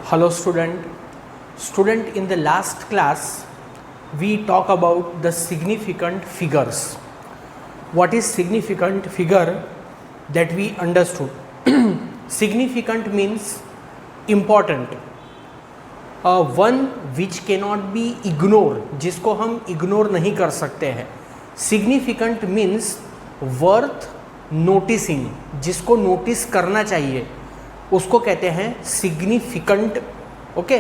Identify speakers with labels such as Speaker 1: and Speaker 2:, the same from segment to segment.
Speaker 1: Hello student, in the last class we talk about the significant figures. What is significant figure that we understood? Significant means important, one which cannot be ignored, जिसको हम ignore नहीं कर सकते हैं. Significant means worth noticing, जिसको notice करना चाहिए उसको कहते हैं significant. Okay,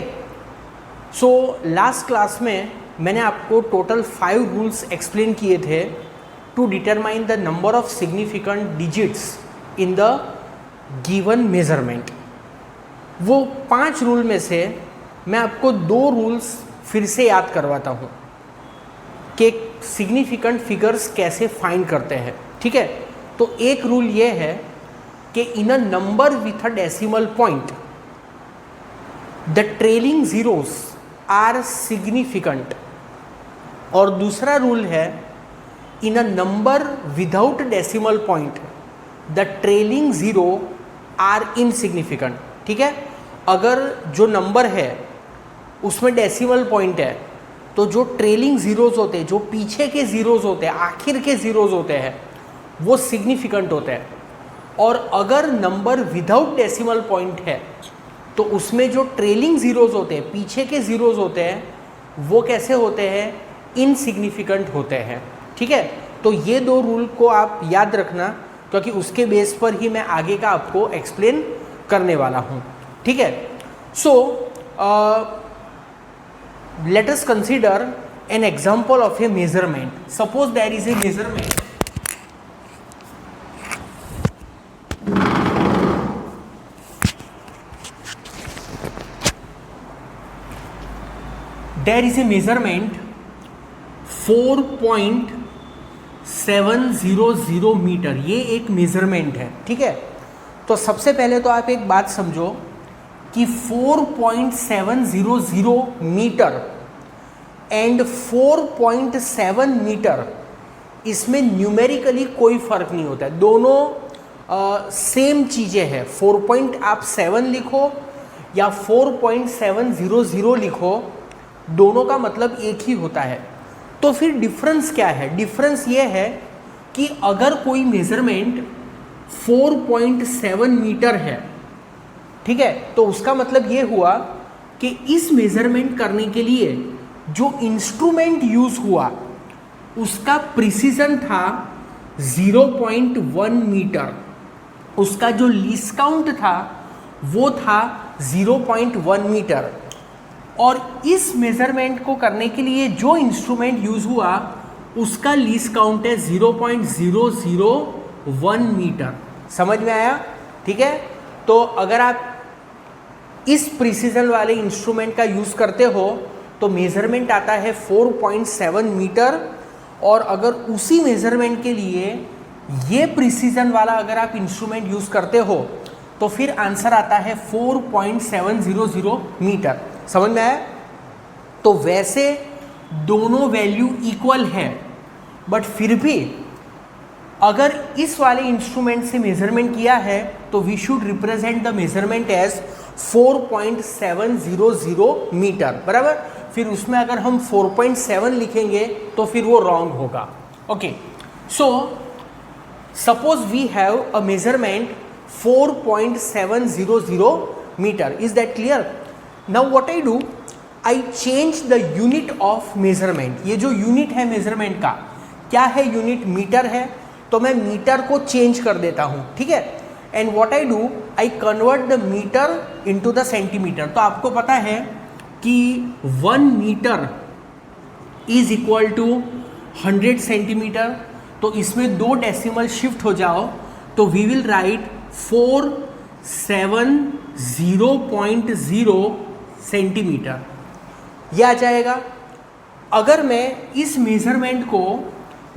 Speaker 1: so last class में मैंने आपको टोटल 5 रूल्स एक्सप्लेन किए थे to determine the number of significant digits in the given measurement. वो 5 रूल में से मैं आपको 2 रूल्स फिर से याद करवाता हूँ कि सिग्निफिकेंट फिगर्स कैसे फाइंड करते हैं. ठीक है, तो एक रूल ये है कि in a number with a decimal point the trailing zeros are significant, और दूसरा रूल है in a number without decimal point the trailing zero are insignificant. ठीक है, अगर जो नंबर है उसमें डेसिमल पॉइंट है तो जो ट्रेलिंग जीरोस होते हैं, जो पीछे के जीरोस होते हैं, आखिर के जीरोस होते हैं, वो सिग्निफिकेंट होते हैं. और अगर नंबर विदाउट डेसिमल पॉइंट है तो उसमें जो ट्रेलिंग ज़ीरोज़ होते हैं, पीछे के ज़ीरोज़ होते हैं, वो कैसे होते हैं? इनसिग्निफिकेंट होते हैं. ठीक है, तो ये 2 रूल को आप याद रखना, क्योंकि उसके बेस पर ही मैं आगे का आपको एक्सप्लेन करने वाला हूँ. ठीक है, so let us consider an example of a measurement. Suppose there is a measurement. There is a measurement 4.700 meter. ये एक मेजरमेंट है. ठीक है, तो सबसे पहले तो आप एक बात समझो कि 4.700 मीटर एंड 4.7 मीटर, इसमें न्यूमेरिकली कोई फ़र्क नहीं होता है. दोनों सेम चीज़ें हैं. 4.7 लिखो या 4.700 लिखो, दोनों का मतलब एक ही होता है. तो फिर डिफरेंस क्या है? डिफरेंस ये है कि अगर कोई मेजरमेंट 4.7 मीटर है, ठीक है, तो उसका मतलब ये हुआ कि इस मेजरमेंट करने के लिए जो इंस्ट्रूमेंट यूज हुआ उसका प्रिसीजन था 0.1 मीटर. उसका जो लीस्ट काउंट था वो था 0.1 मीटर. और इस मेजरमेंट को करने के लिए जो इंस्ट्रूमेंट यूज हुआ उसका लीस्ट काउंट है 0.001 मीटर. समझ में आया? ठीक है, तो अगर आप इस प्रिसीजन वाले इंस्ट्रूमेंट का यूज करते हो तो मेजरमेंट आता है 4.7 मीटर. और अगर उसी मेजरमेंट के लिए ये प्रिसीजन वाला अगर आप इंस्ट्रूमेंट यूज करते हो तो फिर आंसर आता है 4.700 मीटर. समझ में आया? तो वैसे दोनों वैल्यू इक्वल है, बट फिर भी अगर इस वाले इंस्ट्रूमेंट से मेजरमेंट किया है तो we should represent the measurement as 4.700 meter. बराबर? फिर उसमें अगर हम 4.7 लिखेंगे तो फिर वो रॉन्ग होगा. Okay, so suppose we have a measurement 4.700 meter. Is that clear? Now what I do, I change the unit of measurement. ये जो यूनिट है मेजरमेंट का, क्या है यूनिट? मीटर है, तो मैं मीटर को चेंज कर देता हूँ. ठीक है, and what I do, I convert the meter into the centimeter. तो आपको पता है कि 1 metre is equal to 100 centimeter. तो इसमें 2 डेसिमल शिफ्ट हो जाओ तो वी विल राइट 470.0 सेंटीमीटर. यह आ जाएगा. अगर मैं इस मेजरमेंट को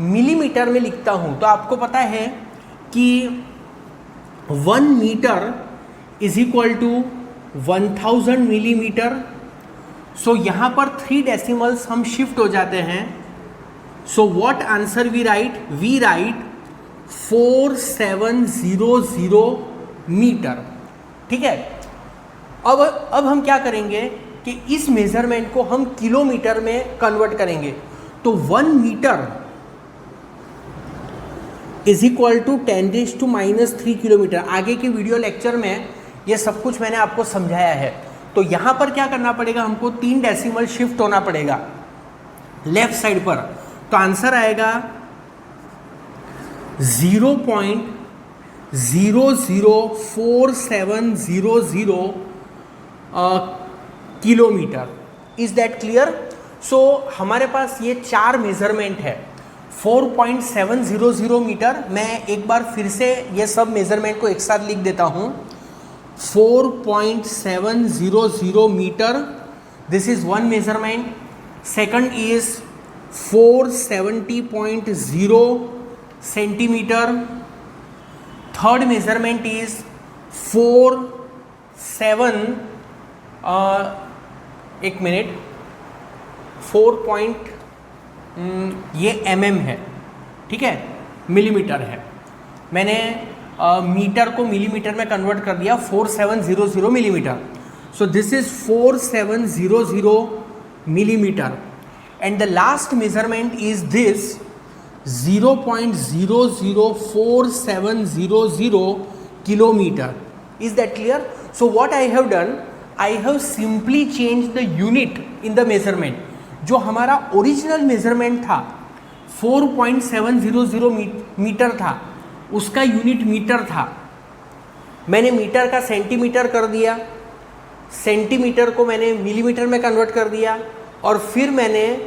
Speaker 1: मिलीमीटर में लिखता हूं तो आपको पता है कि 1 metre is equal to 1000 millimetre. So यहां पर 3 डेसिमल्स हम शिफ्ट हो जाते हैं. So what answer we write? We write 4700 metre. ठीक है, अब हम क्या करेंगे कि इस मेजरमेंट को हम किलोमीटर में कन्वर्ट करेंगे। तो 1 metre is equal to 10⁻³ kilometer. आगे के वीडियो लेक्चर में ये सब कुछ मैंने आपको समझाया है। तो यहाँ पर क्या करना पड़ेगा, हमको 3 डेसिमल शिफ्ट होना पड़ेगा लेफ्ट साइड पर। तो आंसर आएगा 0.004700 kilometre. Is that clear? So हमारे पास ये 4 मेजरमेंट है। 4.700 मीटर, मैं एक बार फिर से ये सब मेजरमेंट को एक साथ लिख देता हूँ। 4.700 meter, this is one measurement. Second is 470.0 centimeter. Third measurement is 4 ये mm है, ठीक है, मिलीमीटर है। मैंने मीटर को मिलीमीटर में कन्वर्ट कर दिया, 4700 millimetre. So this is 4700 millimeter, and the last measurement is this 0.004700 kilometer. Is that clear? So what I have done, I have simply changed the unit in the measurement. जो हमारा original measurement था 4.700 metre था, उसका unit metre था। मैंने metre का centimetre कर दिया, सेंटीमीटर को मैंने मिलीमीटर में कन्वर्ट कर दिया, और फिर मैंने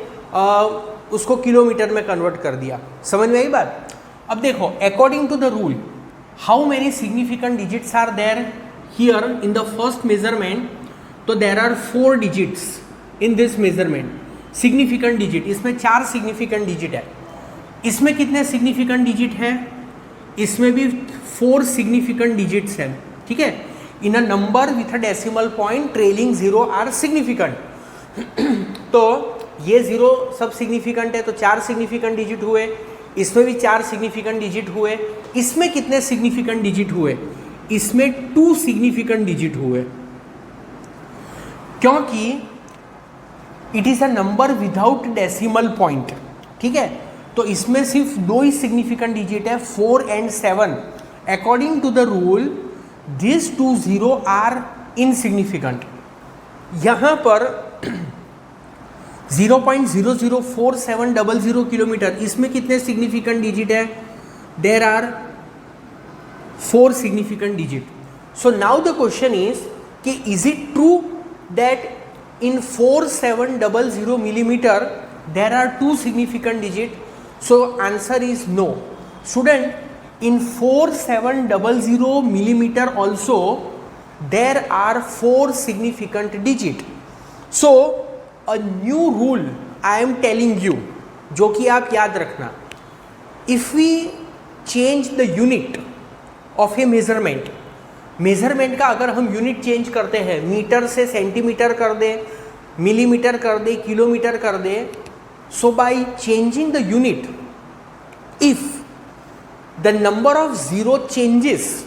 Speaker 1: उसको किलोमीटर में कन्वर्ट कर दिया। समझ में आई बात? अब देखो, according to the rule, how many significant digits are there here in the first measurement? तो there are 4 digits in this measurement. Significant digit, इसमें 4 सिग्निफिकेंट डिजिट है। इसमें कितने सिग्निफिकेंट डिजिट हैं? इसमें भी 4 सिग्निफिकेंट डिजिट्स हैं, ठीक है। In a number with a decimal point trailing 0 are significant. तो ये 0 सब सिग्निफिकेंट है, तो 4 सिग्निफिकेंट डिजिट हुए। इसमें भी 4 सिग्निफिकेंट डिजिट हुए। इसमें कितने सिग्निफिकेंट डिजिट हुए? इसमें 2 सिग्निफिकेंट डिजिट हुए, क्योंकि it is a number without decimal point, ठीक है। तो इसमें सिर्फ 2 ही सिग्निफिकेंट डिजिट है, 4 and 7। According to the rule this 2 0 are insignificant. यहाँ पर 0.004700 किलोमीटर, इसमें कितने सिग्निफिकेंट डिजिट है? There are 4 significant digit. So now the question is कि is it true that in 4700 millimeter there are 2 significant digit? So answer is no. Student, in 4700 millimeter also there are 4 significant digit. So a new rule I am telling you, जो कि आप याद रखना, if we change the unit of a measurement, measurement का अगर हम unit change करते हैं, मीटर से सेंटीमीटर कर दे, मिलीमीटर कर दे, किलोमीटर कर दे, so by changing the unit, if the number of 0 changes,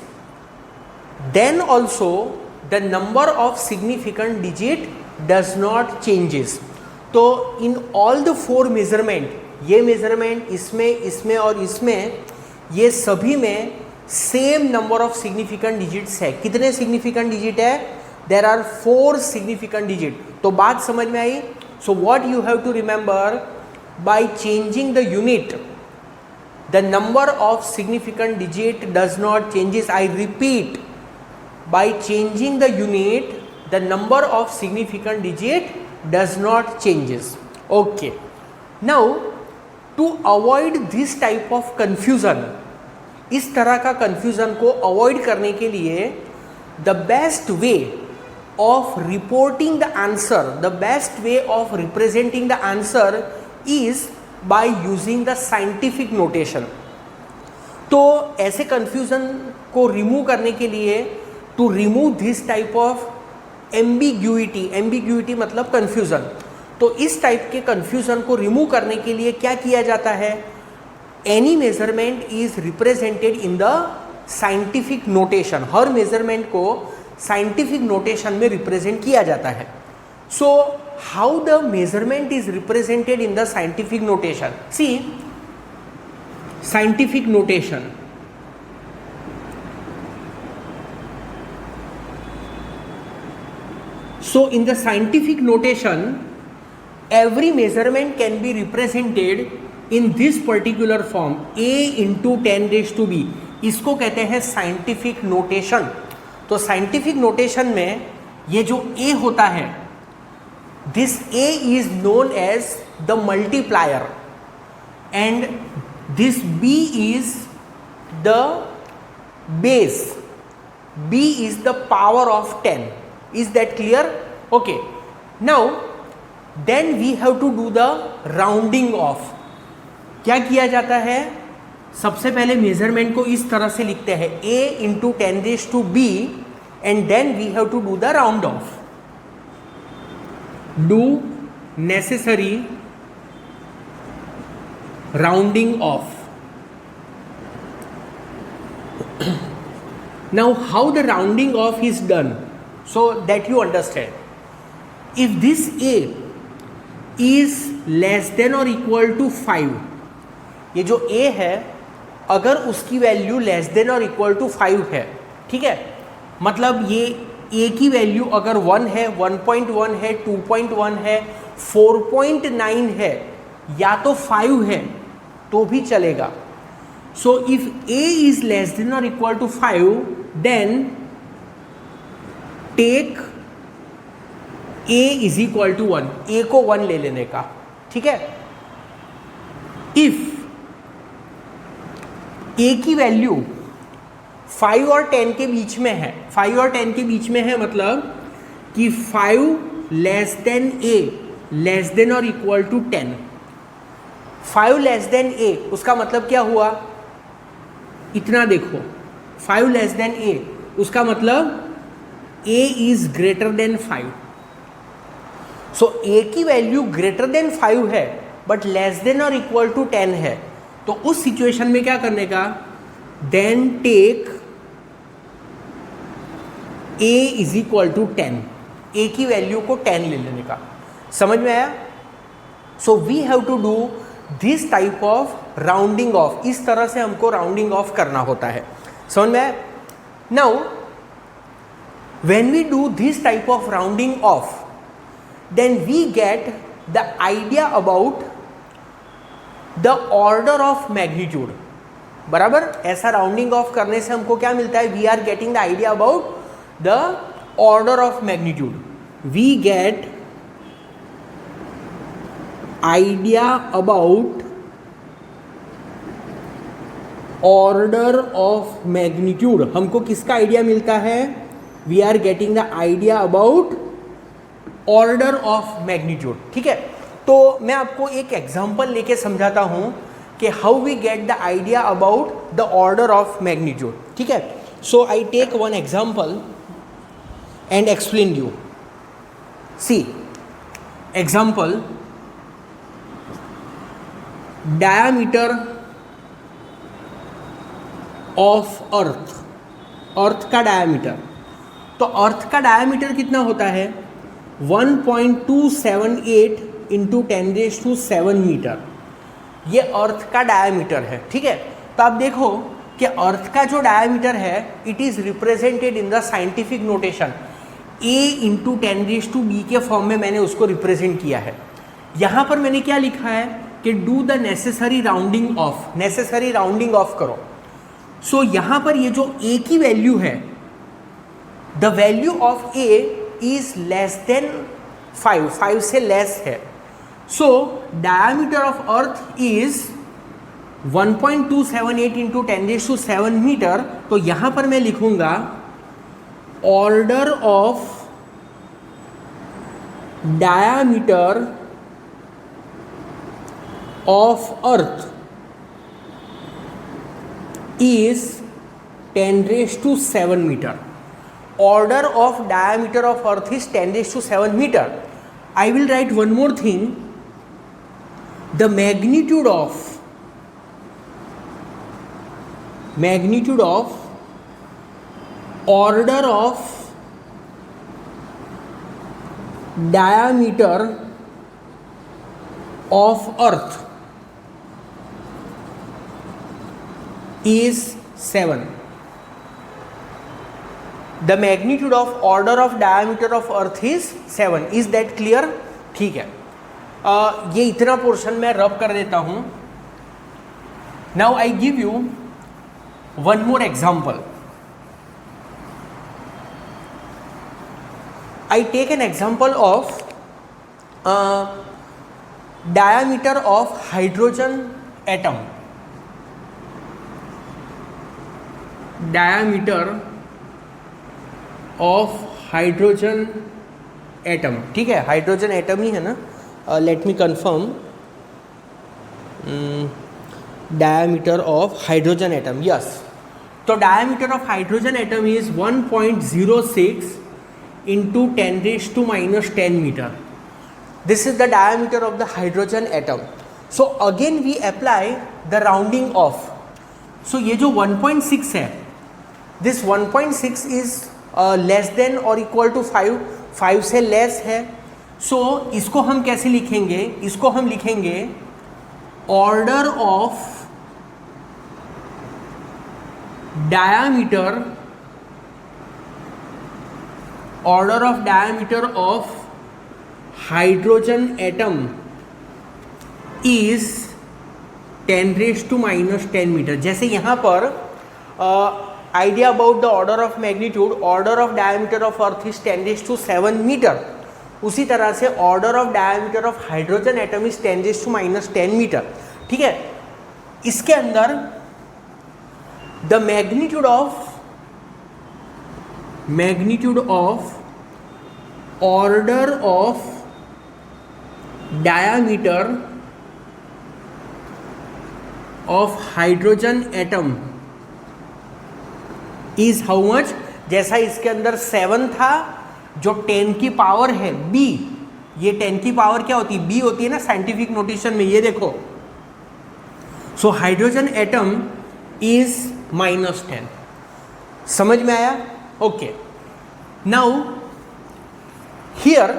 Speaker 1: then also the number of significant digit does not changes. तो इन ऑल द 4 मेजरमेंट, ये मेजरमेंट इसमें, इसमें और इसमें, ये सभी में same number of significant digits है। कितने सिग्निफिकेंट डिजिट है? There are 4 significant digit. तो बात समझ में आई? So what you have to remember, by changing the unit the number of significant digit does not changes. I repeat, by changing the unit the number of significant digit does not changes. Okay, now to avoid this type of confusion, इस तरह का confusion को avoid करने के लिए the best way of reporting the answer, the best way of representing the answer is by using the scientific notation. तो ऐसे confusion को रिमूव करने के लिए, to remove this type of ambiguity, ambiguity मतलब कंफ्यूजन, तो इस टाइप के कंफ्यूजन को रिमूव करने के लिए क्या किया जाता है? Any measurement is represented in the scientific notation. हर मेजरमेंट को साइंटिफिक नोटेशन में रिप्रेजेंट किया जाता है. So how the measurement is represented in the scientific notation? See, scientific notation. So in the scientific notation, every measurement can be represented in this particular form, a into 10 raised to b. इसको कहते हैं scientific notation. तो scientific notation में ये जो a होता है, this a is known as the multiplier and this b is the base. b is the power of 10. Is that clear? Okay. Now then we have to do the rounding off. क्या किया जाता है? सबसे पहले measurement को इस तरह से लिखते हैं a into 10 raised to b and then we have to do the round off. Do necessary rounding off. Now how the rounding off is done? So that you understand, if this a is less than or equal to 5, ये जो a है अगर उसकी value less than और equal to 5 है, ठीक है, मतलब ये a की वैल्यू अगर 1 है, 1.1 है, 2.1 है, 4.9 है या तो 5 है तो भी चलेगा. So if a is less than और equal to 5 then take a is equal to 1. a को 1 ले लेने का, ठीक है. इफ a की वैल्यू 5 और 10 के बीच में है, 5 और 10 के बीच में है मतलब कि 5 less than a less than और equal to 10. 5 less than a उसका मतलब क्या हुआ? इतना देखो, 5 लेस देन a उसका मतलब a is greater than 5. So a की वैल्यू ग्रेटर देन 5 है बट लेस देन और इक्वल टू 10 है, तो उस सिचुएशन में क्या करने का? Then take a is equal to 10. a की वैल्यू को 10 ले लेने का. समझ में आया? So we have to do this type of rounding off. इस तरह से हमको राउंडिंग ऑफ करना होता है. समझ में आया? Now when we do this type of rounding off, then we get the idea about the order of magnitude. बराबर? ऐसा राउंडिंग ऑफ करने से हमको क्या मिलता है? We are getting the idea about the order of magnitude. We get idea about order of magnitude. हमको किसका आइडिया मिलता है? We are getting the idea about order of magnitude. ठीक है, तो मैं आपको एक एग्जांपल लेके समझाता हूँ कि how we get the idea about the order of magnitude. ठीक है, so I take one example and explain you. See example, diameter of earth. Earth का डायामीटर, तो अर्थ का डायामीटर कितना होता है? 1.278 इंटू 10⁷ मीटर. ये अर्थ का डायामीटर है. ठीक है, तो आप देखो कि अर्थ का जो डायामीटर है it is represented in the scientific notation a into 10⁻⁵ के फॉर्म में मैंने उसको रिप्रेजेंट किया है. यहाँ पर मैंने क्या लिखा है कि do the necessary rounding off. Necessary rounding off करो. सो यहाँ पर ये जो a की वैल्यू है, the value of a is less than 5, 5 से लेस है. So diameter of earth is 1.278 into 10⁻⁷ metre. तो यहाँ पर मैं लिखूंगा order of diameter of earth is 10⁻⁷ meter. Order of diameter of earth is 10⁻⁷ meter. I will write one more thing. The magnitude of order of diameter of earth is 7. The magnitude of order of diameter of earth is 7. Is that clear? ठीक है, ये इतना portion मैं रब कर देता हूं. Now I give you one more example. I take an example of diameter of hydrogen atom. Diameter of hydrogen atom. ठीक है, हाइड्रोजन एटम ही है ना. Let me confirm. Diameter of hydrogen atom, yes. तो diameter of hydrogen atom is 1.06 into 10 raised to minus 10 meter. This is the diameter of the hydrogen atom. So again we apply the rounding off. So ये जो 1.6 है, this 1.6 is less than और equal to 5, 5 से less है. सो इसको हम कैसे लिखेंगे? इसको हम लिखेंगे order of diameter, order of diameter of hydrogen atom is 10 raised to minus 10 meter. जैसे यहाँ पर idea about the order of magnitude, order of diameter of earth is 10 raised to 7 metre. उसी तरह से order of diameter of hydrogen atom is 10 raised to minus 10 meter. ठीक है, इसके अंदर the magnitude of order of diameter of hydrogen atom is how much? जैसा इसके अंदर 7 था, जो 10 की पावर है b, ये 10 की पावर क्या होती है? b होती है ना साइंटिफिक नोटेशन में, ये देखो. So hydrogen atom is -10. समझ में आया? Okay. Now here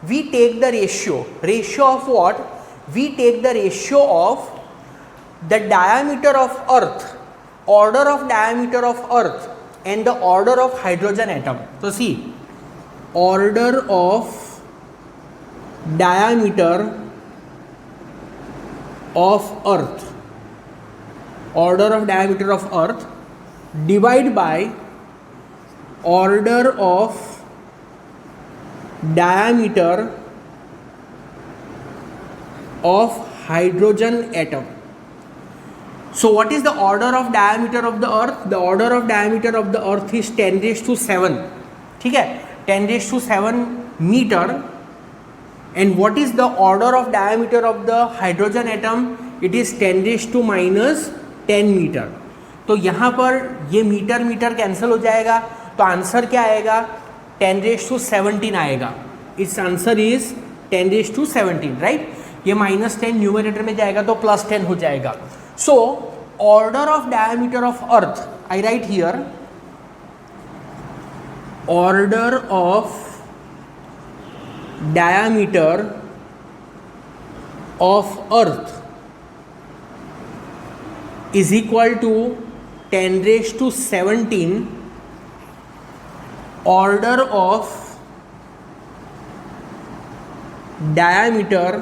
Speaker 1: we take the ratio of what? We take the ratio of the diameter of earth, order of diameter of earth and the order of hydrogen atom. So see, order of diameter of earth, order of diameter of earth divide by order of diameter of hydrogen atom. So what is the order of diameter of the earth? The order of diameter of the earth is 10 raised to 7. ठीक है, 10 raised to 7 meter. And what is the order of diameter of the hydrogen atom? It is 10 raised to minus 10 meter. तो यहाँ पर ये metre metre cancel हो जाएगा, तो answer क्या आएगा? 10 raised to 17 आएगा. इस answer is 10 raised to 17, right? ये -10 न्यूमरेटर में जाएगा तो +10 हो जाएगा. So order of diameter of earth, I write here order of diameter of earth is equal to 10 raised to 17 order of diameter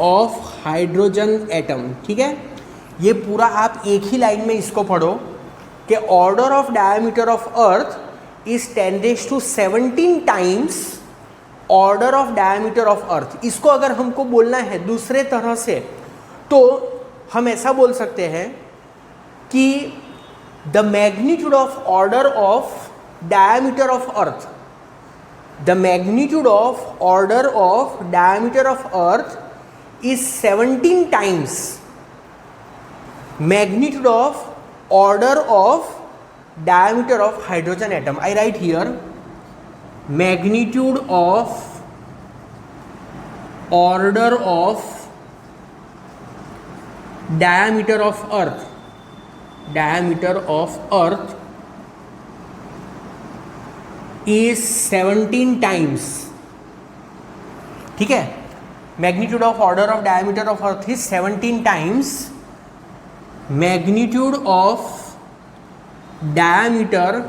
Speaker 1: of hydrogen atom. ठीक है, ये पूरा आप एक ही लाइन में इसको पढ़ो कि order of diameter of earth is 10 raised to 17 times order of diameter of अर्थ. इसको अगर हमको बोलना है दूसरे तरह से तो हम ऐसा बोल सकते हैं कि the magnitude of order of diameter of earth, the magnitude of order of diameter of earth is 17 times magnitude of order of diameter of hydrogen atom. I write here magnitude of order of diameter of earth, diameter of earth is 17 times, ठीक है, magnitude of order of diameter of earth is 17 times magnitude of diameter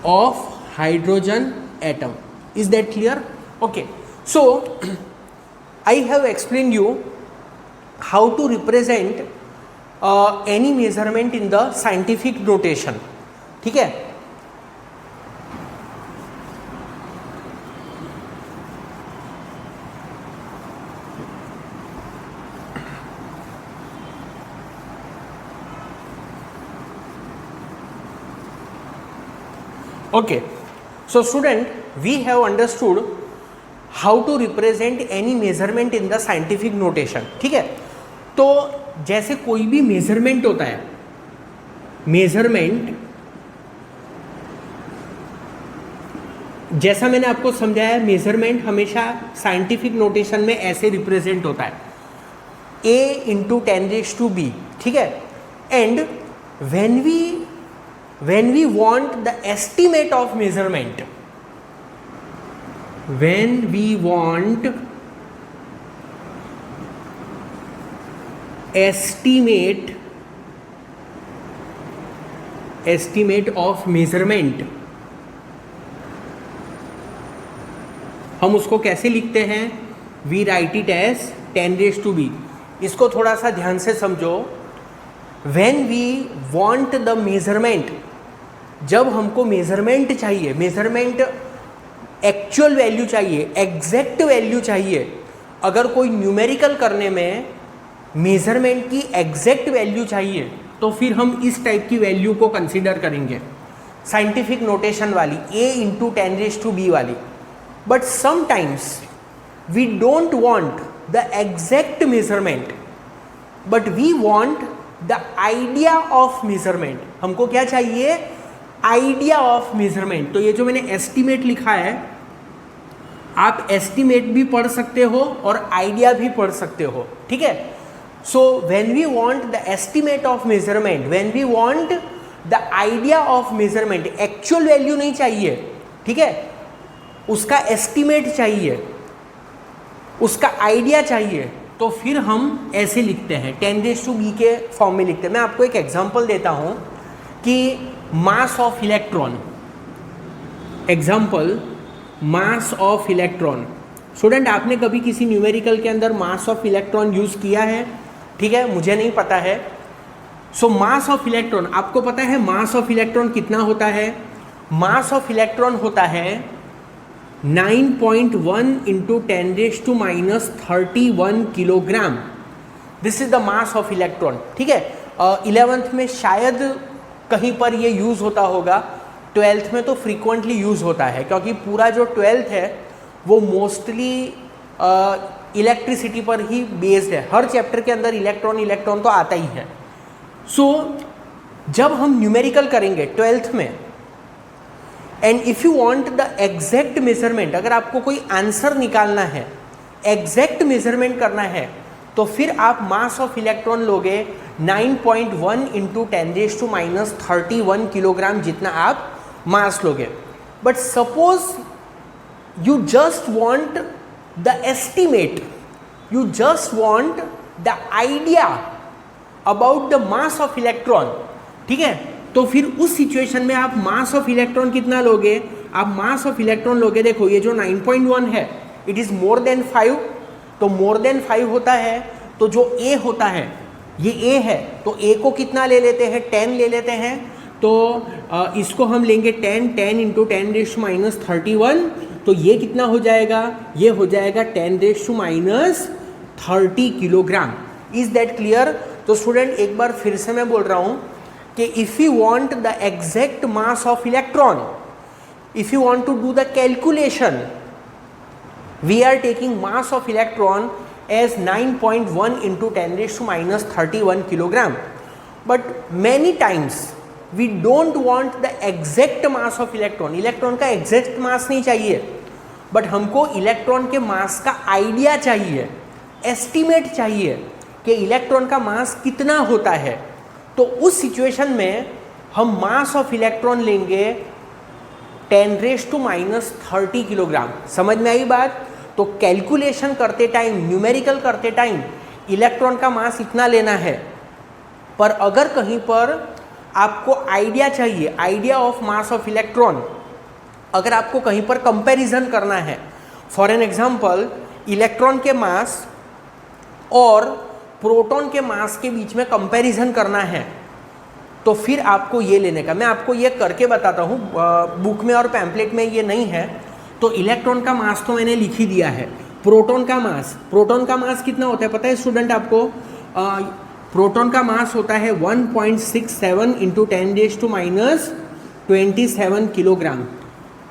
Speaker 1: of hydrogen atom. Is that clear? Okay, so I have explained you how to represent any measurement in the scientific notation. ठीक है, okay, so student, we have understood how to represent any measurement in the scientific notation. ठीक है, तो जैसे कोई भी measurement होता है, मेजरमेंट जैसा मैंने आपको समझाया, मेजरमेंट हमेशा साइंटिफिक नोटेशन में ऐसे रिप्रेजेंट होता है, a इंटू 10⁻⁵, ठीक है, and when we want the estimate of measurement, when we want estimate of measurement, हम उसको कैसे लिखते हैं? we write it as 10⁻⁵. इसको थोड़ा सा ध्यान से समझो. when we want the measurement, जब हमको मेजरमेंट चाहिए, मेजरमेंट एक्चुअल वैल्यू चाहिए, एग्जैक्ट वैल्यू चाहिए, अगर कोई न्यूमेरिकल करने में मेजरमेंट की एग्जैक्ट वैल्यू चाहिए तो फिर हम इस टाइप की वैल्यू को कंसीडर करेंगे, साइंटिफिक नोटेशन वाली, a इंटू 10⁻⁵ वाली. But sometimes we don't want the exact measurement, but we want the idea of measurement. हमको क्या चाहिए? Idea of measurement. तो ये जो मैंने एस्टिमेट लिखा है, आप एस्टिमेट भी पढ़ सकते हो और आइडिया भी पढ़ सकते हो, ठीक है. So when we want the estimate of measurement, when we want the idea of measurement, actual value नहीं चाहिए, ठीक है, उसका एस्टिमेट चाहिए, उसका आइडिया चाहिए, तो फिर हम ऐसे लिखते हैं, 10⁻⁵ के फॉर्म में लिखते हैं. मैं आपको एक एग्जांपल देता हूँ कि mass of electron, example mass of electron. Student, आपने कभी किसी न्यूमेरिकल के अंदर मास ऑफ इलेक्ट्रॉन यूज़ किया है? ठीक है, मुझे नहीं पता है. सो मास ऑफ इलेक्ट्रॉन, आपको पता है मास ऑफ इलेक्ट्रॉन कितना होता है? मास ऑफ इलेक्ट्रॉन होता है 9.1 into 10⁻⁻31 kilogram. This is the mass of electron. ठीक है, 11th में शायद कहीं पर ये यूज़ होता होगा, 12th में तो फ्रीक्वेंटली यूज़ होता है, क्योंकि पूरा जो 12th है वो मोस्टली इलेक्ट्रिसिटी पर ही बेस्ड है. हर चैप्टर के अंदर इलेक्ट्रॉन तो आता ही है. सो जब हम न्यूमेरिकल करेंगे 12th में, and if you want the exact measurement, अगर आपको कोई आंसर निकालना है, एग्जैक्ट मेजरमेंट करना है, तो फिर आप मास ऑफ इलेक्ट्रॉन लोगे 9.1 इंटू 10⁻⁻31 किलोग्राम, जितना आप मास लोगे. But suppose you just want the estimate, you just want the idea about the mass of electron. ठीक है, तो फिर उस सिचुएशन में आप मास ऑफ इलेक्ट्रॉन कितना लोगे? आप मास ऑफ इलेक्ट्रॉन लोगे, देखो ये जो 9.1 है, इट इज़ मोर देन 5, तो मोर देन 5 होता है, तो जो A होता है, ये A है, तो A को कितना ले लेते हैं? 10 ले लेते हैं. तो इसको हम लेंगे 10 इंटू 10⁻31, तो ये कितना हो जाएगा? ये हो जाएगा 10⁻30 किलोग्राम. Is that clear? तो स्टूडेंट, एक बार फिर से मैं बोल रहा हूँ कि if you want the exact mass of electron, if you want to do the calculation, we are taking mass of electron as 9.1 into 10⁻31 kilogram. But many times we don't want the exact mass of electron. Electron का exact mass नहीं चाहिए, but हमको electron के मास का idea चाहिए, estimate चाहिए कि electron का मास कितना होता है. तो उस सिचुएशन में हम मास ऑफ इलेक्ट्रॉन लेंगे 10⁻⁻30 किलोग्राम। समझ में आई बात? तो कैलकुलेशन करते टाइम, न्यूमेरिकल करते टाइम इलेक्ट्रॉन का मास इतना लेना है, पर अगर कहीं पर आपको आइडिया चाहिए, idea of mass of electron, अगर आपको कहीं पर कंपैरिजन करना है, फॉर एन एग्जांपल इलेक्ट्रॉन के मास और प्रोटॉन के मास के बीच में कंपैरिजन करना है, तो फिर आपको ये लेने का, मैं आपको ये करके बताता हूँ, बुक में और पैम्पलेट में ये नहीं है। तो इलेक्ट्रॉन का मास तो मैंने लिख ही दिया है। प्रोटॉन का मास कितना होता है पता है स्टूडेंट आपको? प्रोटॉन का मास होता है 1.67 इंटू 10⁻27 किलोग्राम।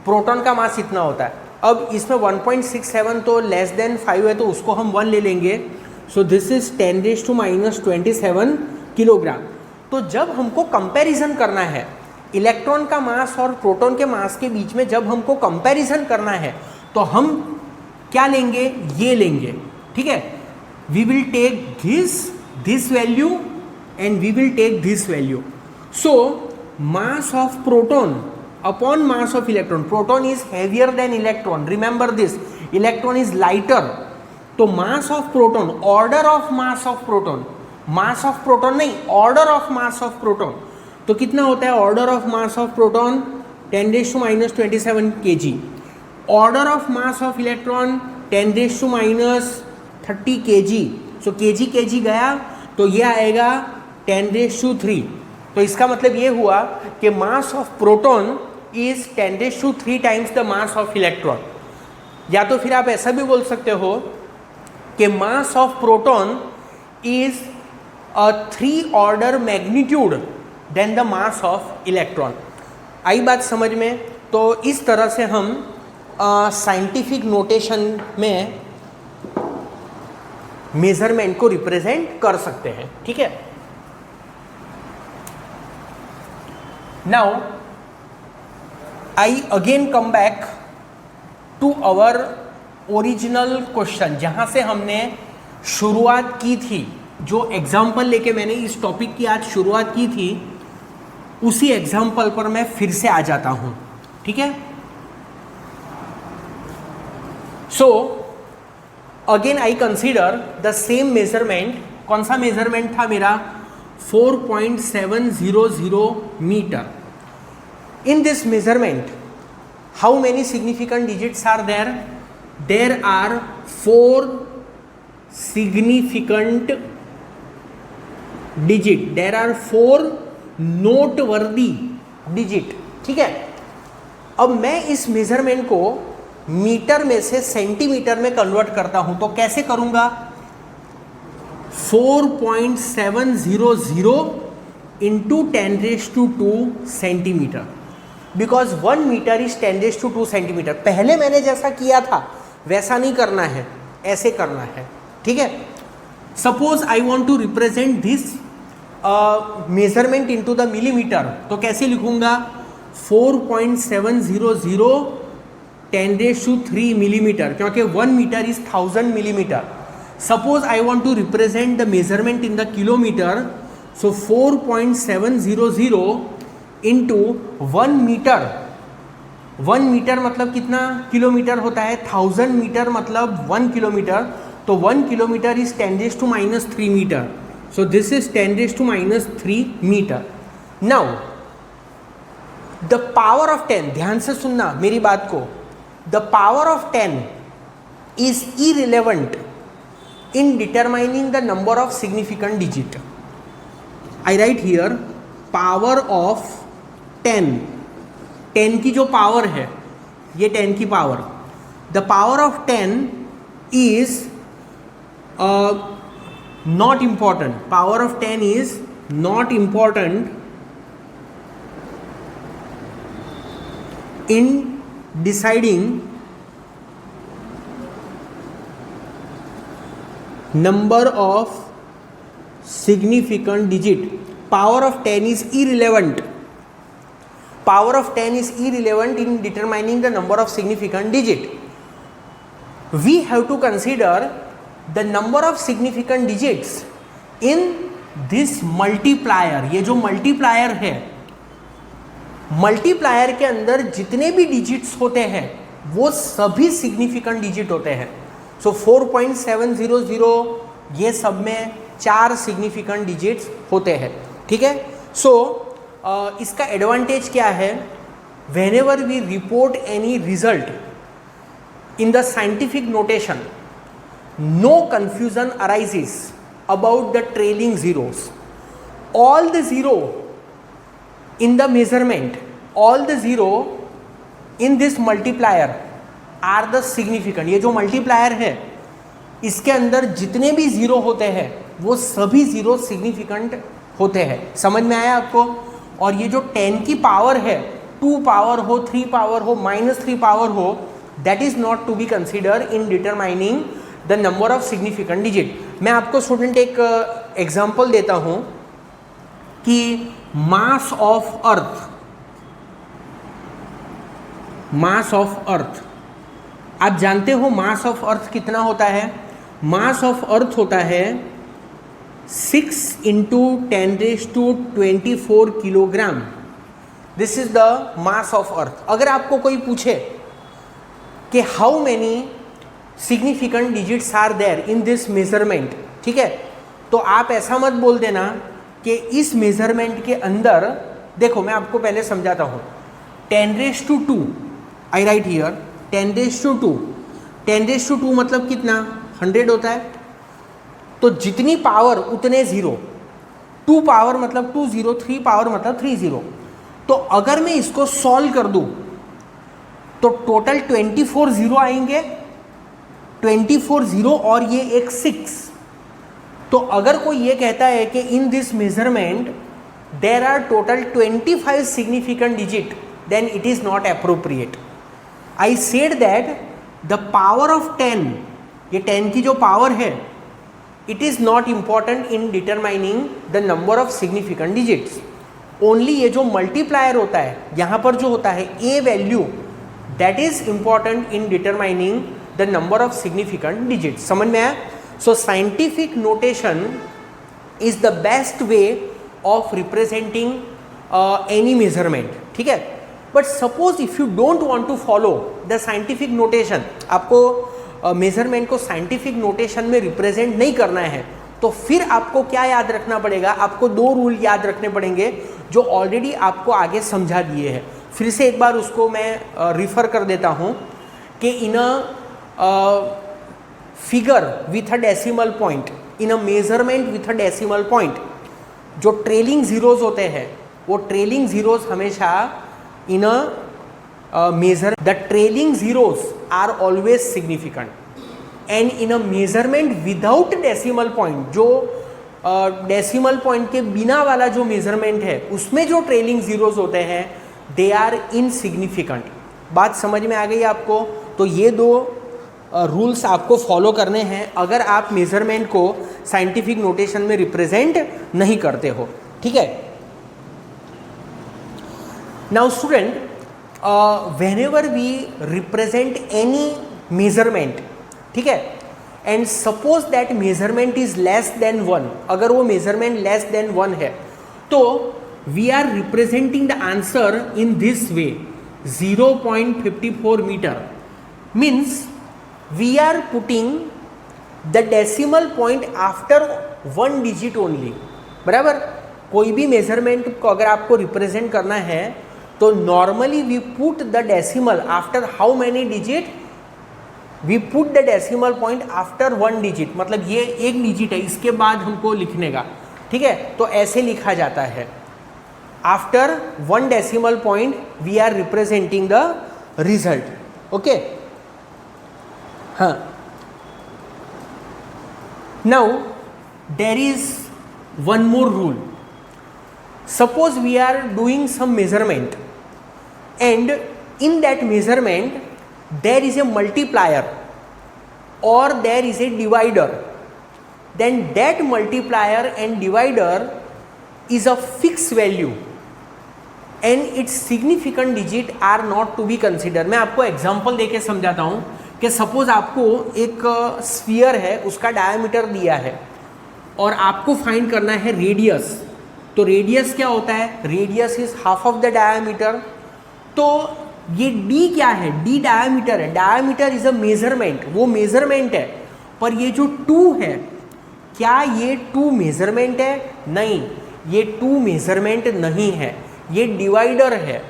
Speaker 1: प्रोटॉन का मास इतना होता है। अब इसमें 1.67 तो लेस देन 5 है, तो उसको हम 1 ले लेंगे। सो दिस इज 10⁻27 किलोग्राम। तो जब हमको कंपैरिजन करना है इलेक्ट्रॉन का मास और प्रोटॉन के मास के बीच में, जब हमको कंपैरिजन करना है, तो हम क्या लेंगे? ये लेंगे, ठीक है। We will take this value and we will take this value. So mass of proton upon mass of electron, proton is heavier than electron, remember this, electron is lighter. तो mass of proton, order of mass of proton, mass of proton नहीं, order of mass of proton, तो कितना होता है order of mass of proton? 10⁻27 kg। Order of mass of electron 10⁻30 kg। So kg गया तो ये आएगा 10⁻3। तो इसका मतलब ये हुआ कि mass of proton is 10⁻3 times the mass of electron. या तो फिर आप ऐसा भी बोल सकते हो कि mass of proton is a 3 order magnitude than the mass of electron। आई बात समझ में? तो इस तरह से हम साइंटिफिक नोटेशन में मेजरमेंट को रिप्रेजेंट कर सकते हैं, ठीक है। Now I again come back to our original question, जहां से हमने शुरुआत की थी, जो एग्जाम्पल लेके मैंने इस टॉपिक की आज शुरुआत की थी, उसी एग्जाम्पल पर मैं फिर से आ जाता हूं, ठीक है। So again I consider the same measurement. कौन सा मेजरमेंट था मेरा? 4.700 meter. In this measurement how many significant digits are there? There are 4 significant digit, there are 4 noteworthy digit, ठीक है। अब मैं इस मेजरमेंट को मीटर में से सेंटीमीटर में कन्वर्ट करता हूं, तो कैसे करूंगा? 4.700 into 10⁻² centimeter, because 1 metre is 10⁻² centimeter. पहले मैंने जैसा किया था वैसा नहीं करना है, ऐसे करना है, ठीक है। Suppose I want to represent this measurement into the millimeter, तो कैसे लिखूंगा? 4.700 10⁻³ मिलीमीटर, क्योंकि 1 metre is 1000 millimeter. Suppose I want to represent the measurement in the kilometer, so 4.700 into 1 meter. 1 meter मतलब कितना किलोमीटर होता है? 1000 मीटर मतलब 1 किलोमीटर, तो 1 kilometer is 10⁻³ meter. So this is 10⁻³ meter. Now the power of 10, ध्यान से सुनना मेरी बात को, the power of 10 is irrelevant in determining the number of significant digit. I write here power of 10, 10 की जो पावर है, ये 10 की power, the power of 10 is not important. Power of 10 is not important in deciding number of significant digit. Power of 10 is irrelevant. Power of 10 is irrelevant in determining the number of significant digit. We have to consider the number of significant digits in this multiplier। ये जो multiplier है multiplier के अंदर जितने भी digits होते हैं वो सभी सिग्निफिकेंट डिजिट होते हैं. सो 4.700 ये सब में 4 सिग्निफिकेंट डिजिट्स होते हैं. ठीक है. सो इसका एडवांटेज क्या है, whenever we report any result in the scientific notation, no confusion arises about the trailing zeros. All the zero in the measurement, all the zero in this multiplier are the significant. ये जो multiplier है इसके अंदर जितने भी zero होते हैं वो सभी ज़ीरो सिग्निफिकेंट होते हैं. समझ में आया आपको? और ये जो 10 की पावर है, 2 पावर हो, 3 पावर हो, -3 पावर हो, that is not to be consider in determining the number of significant digit. मैं आपको स्टूडेंट एक एग्जाम्पल देता हूँ कि mass of earth, mass of अर्थ आप जानते हो मास ऑफ अर्थ कितना होता है? मास ऑफ अर्थ होता है 6 × 10⁻²4 kilogram. This is the mass of earth. अगर आपको कोई पूछे कि how many significant digits are there in this measurement, ठीक है, तो आप ऐसा मत बोल देना कि इस मेजरमेंट के अंदर, देखो मैं आपको पहले समझाता हूँ. 10⁻², आई राइट हियर 10⁻². 10⁻² मतलब कितना? 100 होता है. तो जितनी पावर उतने ज़ीरो. 2 पावर मतलब 2 ज़ीरो, 3 पावर मतलब 3 ज़ीरो. तो अगर मैं इसको सॉल्व कर दूं तो टोटल 24 ज़ीरो आएंगे, 24 ज़ीरो और ये एक 6. तो अगर कोई ये कहता है कि in this measurement there are total 25 significant digit, then it is not appropriate. I said that the power of 10, ये 10 की जो पावर है, it is not important in determining the number of significant digits. Only ये जो multiplier होता है यहाँ पर जो होता है a value, that is important in determining the number of significant digits. समझ में आया? So scientific notation is the best way of representing any measurement. ठीक है. But suppose if you don't want to follow the scientific notation, आपको measurement को scientific notation में represent नहीं करना है, तो फिर आपको क्या याद रखना पड़ेगा? आपको 2 रूल याद रखने पड़ेंगे जो ऑलरेडी आपको आगे समझा दिए हैं. फिर से एक बार उसको मैं रिफ़र कर देता हूँ कि in a figure with a decimal point, in a measurement with a decimal point, जो ट्रेलिंग ज़ीरोज़ होते हैं वो ट्रेलिंग ज़ीरोज़ हमेशा in a measure, the trailing zeros are always significant. And in a measurement without decimal point, जो decimal point के बिना वाला जो मेजरमेंट है उसमें जो ट्रेलिंग ज़ीरोज़ होते हैं दे आर इनसिग्निफिकेंट. बात समझ में आ गई आपको? तो ये 2 रूल्स आपको फॉलो करने हैं अगर आप मेजरमेंट को साइंटिफिक नोटेशन में रिप्रेजेंट नहीं करते हो. ठीक है. Now student, whenever we represent any measurement, ठीक है, and suppose that measurement is less than 1, अगर वो मेजरमेंट लेस देन 1 है तो we are representing the answer in this way, 0.54 meter. Means we are putting the decimal point after 1 digit only. बराबर. कोई भी measurement को अगर आपको रिप्रेजेंट करना है तो normally we put the decimal after how many digit? We put the decimal point after 1 digit. मतलब ये 1 डिजिट है, इसके बाद हमको लिखने का. ठीक है. तो ऐसे लिखा जाता है, after 1 decimal point we are representing the result. Okay. हाँ. Now there is one more rule. Suppose we are doing some measurement and in that measurement there is a multiplier or there is a divider, then that multiplier and divider is a fixed value and its significant digit are not to be considered. मैं आपको example देके समझाता हूँ कि suppose आपको एक sphere है, उसका डायमीटर दिया है और आपको फाइंड करना है रेडियस. तो रेडियस क्या होता है, radius is half of the diameter. तो ये d क्या है, d डायामीटर है, डायामीटर इज अ मेजरमेंट, वो मेजरमेंट है। पर ये जो 2 है, क्या ये 2 मेजरमेंट है, नहीं, ये 2 मेजरमेंट नहीं है, ये डिवाइडर है।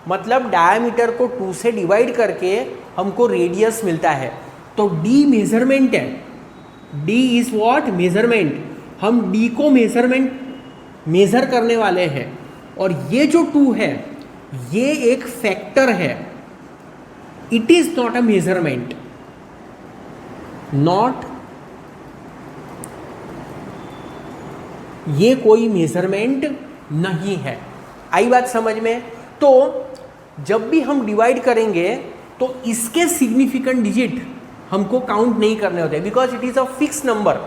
Speaker 1: मतलब डायामीटर को 2 से डिवाइड करके हमको रेडियस मिलता है। तो d मेजरमेंट है, d इज व्हाट, मेजरमेंट। हम d को मेजर करने वाले हैं। और ये जो 2 है ये एक फैक्टर है, it is not a measurement, not, ये कोई मेजरमेंट नहीं है। आई बात समझ में। तो जब भी हम डिवाइड करेंगे तो इसके सिग्निफिकेंट डिजिट हमको काउंट नहीं करने होते, because it is a fix number,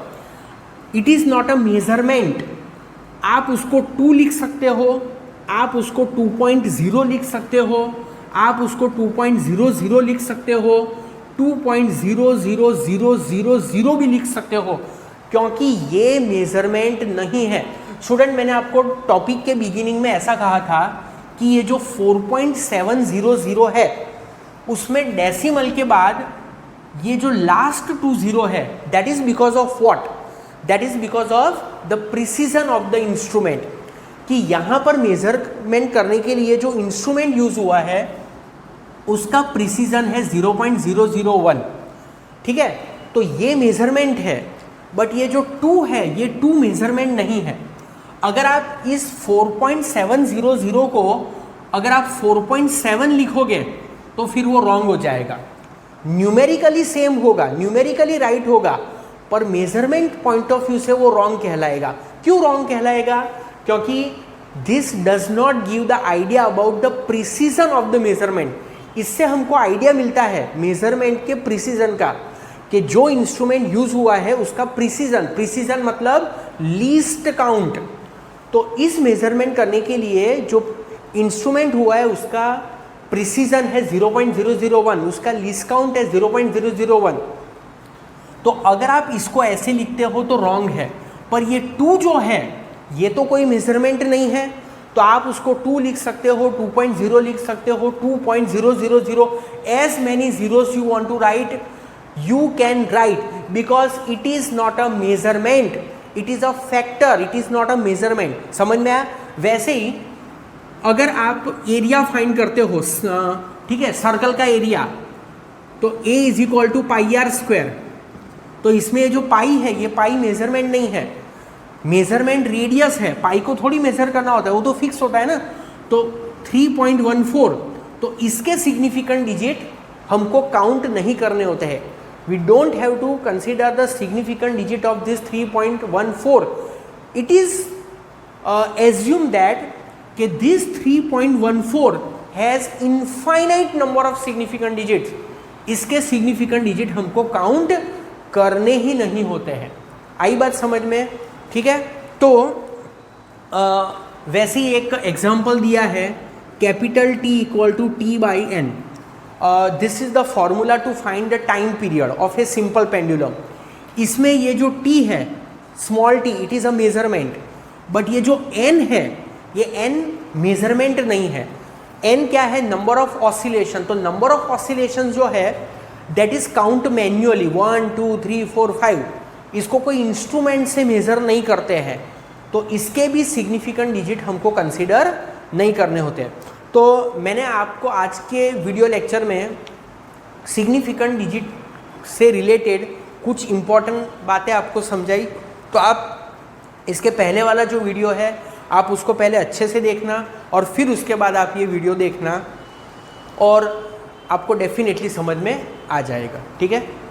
Speaker 1: it is not a measurement. आप उसको 2 लिख सकते हो, आप उसको 2.0 लिख सकते हो, आप उसको 2.00 लिख सकते हो, 2.00000 भी लिख सकते हो, क्योंकि ये मेजरमेंट नहीं है। स्टूडेंट, मैंने आपको टॉपिक के बिगिनिंग में ऐसा कहा था कि ये जो 4.700 है उसमें डेसिमल के बाद ये जो लास्ट 2 0 है, that is because of what, that is because of the precision of the instrument. कि यहाँ पर मेजरमेंट करने के लिए जो इंस्ट्रूमेंट यूज हुआ है उसका प्रिसीजन है 0.001, ठीक है। तो ये मेजरमेंट है, बट ये जो 2 है ये 2 मेजरमेंट नहीं है। अगर आप इस 4.700 को अगर आप 4.7 लिखोगे तो फिर वो रॉन्ग हो जाएगा। न्यूमेरिकली सेम होगा, न्यूमेरिकली राइट होगा, पर मेजरमेंट पॉइंट ऑफ व्यू से वो रॉन्ग कहलाएगा। क्यों रॉन्ग कहलाएगा? क्योंकि this does not give the idea about the precision of the measurement. इससे हमको आइडिया मिलता है मेजरमेंट के प्रिसीजन का, कि जो इंस्ट्रूमेंट यूज हुआ है उसका प्रिसीजन, प्रिसीजन मतलब लीस्ट काउंट। तो इस मेजरमेंट करने के लिए जो इंस्ट्रूमेंट हुआ है उसका प्रिसीजन है 0.001, उसका लीस्ट काउंट है 0.001। तो अगर आप इसको ऐसे लिखते हो तो रॉन्ग है। पर ये 2 जो है ये तो कोई मेजरमेंट नहीं है, तो आप उसको 2 लिख सकते हो, 2.0 लिख सकते हो, 2.000, as many zeros you want to write you can write, because it is not a measurement, it is a factor, it is not a measurement। समझ में आया? वैसे ही अगर आप एरिया फाइंड करते हो, ठीक है, सर्कल का एरिया, तो a is equal to πr²। तो इसमें जो पाई है ये पाई मेजरमेंट नहीं है, मेजरमेंट रेडियस है। पाई को थोड़ी मेजर करना होता है, वो तो फिक्स होता है ना। तो 3.14, तो इसके सिग्निफिकेंट डिजिट हमको काउंट नहीं करने होते हैं। We don't have to consider the significant digit of this 3.14। It is assume that कि this 3.14 has infinite number of significant digits. इसके सिग्निफिकेंट डिजिट हमको काउंट करने ही नहीं होते हैं। आई बात समझ में? ठीक है। तो वैसे ही एक एग्जाम्पल दिया है, capital T equal to T/n। This is the formula to find the time period of a simple pendulum. इसमें ये जो T है, small t, it is a measurement, but ये जो n है ये n मेजरमेंट नहीं है। n क्या है? Number of oscillation. तो नंबर ऑफ ऑसिलेशन जो है दैट इज काउंट मैन्युअली, 1 2 3 4 5। इसको कोई इंस्ट्रूमेंट से मेजर नहीं करते हैं, तो इसके भी सिग्निफिकेंट डिजिट हमको कंसीडर नहीं करने होते। तो मैंने आपको आज के वीडियो लेक्चर में सिग्निफिकेंट डिजिट से रिलेटेड कुछ इम्पॉर्टेंट बातें आपको समझाई। तो आप इसके पहले वाला जो वीडियो है आप उसको पहले अच्छे से देखना और फिर उसके बाद आप ये वीडियो देखना, और आपको डेफिनेटली समझ में आ जाएगा। ठीक है।